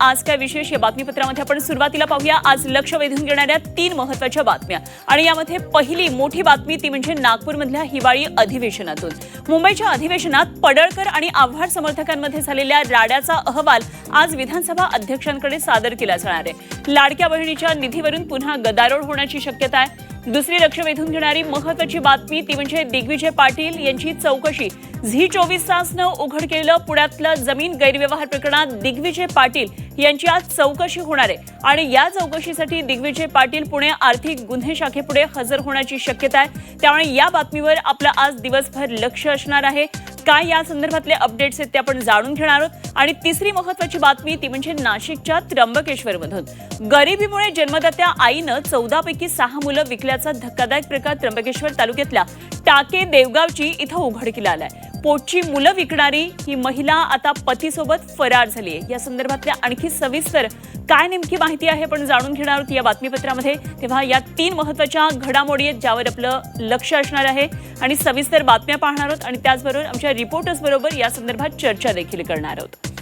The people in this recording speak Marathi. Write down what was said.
आज काय विशेष या बातमीपत्रामध्ये आपण सुरुवातीला पाहूया आज लक्ष वेधून घेणाऱ्या 3 महत्त्वाच्या बातम्या आणि यामध्ये पहिली मोठी बातमी ती म्हणजे नागपूरमधल्या हिवाळी अधिवेशनातून मुंबईच्या अधिवेशनात पडळकर आणि आव्हाड समर्थकांमध्ये झालेल्या राड्याचा अहवाल आज विधानसभा अध्यक्षांकडे सादर केला जाणार आहे। लाडक्या बहिणीच्या निधीवरून पुन्हा गदारोळ होण्याची शक्यता आहे। दुसरी लक्ष वेधून घेणारी महत्त्वाची बातमी ती म्हणजे दिग्विजय पाटील यांची चौकशी। झी 24 तासनं उघड केलेलं पुण्यातलं जमीन गैरव्यवहार प्रकरणात दिग्विजय पाटील यांची आज चौकशी होणार आहे आणि या चौकशीसाठी दिग्विजय पाटील पुणे आर्थिक गुन्हे शाखेपुढे हजर होण्याची शक्यता आहे। त्यामुळे या बातमीवर आपलं आज दिवसभर लक्ष असणार आहे। काय या संदर्भातले अपडेट्स आहेत ते आपण जाणून घेणार आहोत। आणि तिसरी महत्त्वाची बातमी ती म्हणजे नाशिकच्या त्र्यंबकेश्वरमधून गरिबीमुळे जन्मदात्या आईनं 14 पैकी 6 मुलं विकल्याचा धक्कादायक प्रकार त्र्यंबकेश्वर तालुक्यातल्या टाके देवगावची इथं उघडकीला आलाय। पोटची मुलं विकणारी ही महिला आता पतीसोबत फरार झाली आहे। या संदर्भातल्या आणखी सविस्तर काय नेमकी माहिती आहे आपण जाणून घेणार आहोत या बातमीपत्रामध्ये। तेव्हा या 3 महत्त्वाच्या घडामोडी आहेत ज्यावर आपलं लक्ष असणार आहे आणि सविस्तर बातम्या पाहणार आहोत आणि त्याचबरोबर आमच्या रिपोर्टर्स बरोबर या संदर्भात चर्चा देखील करणार आहोत।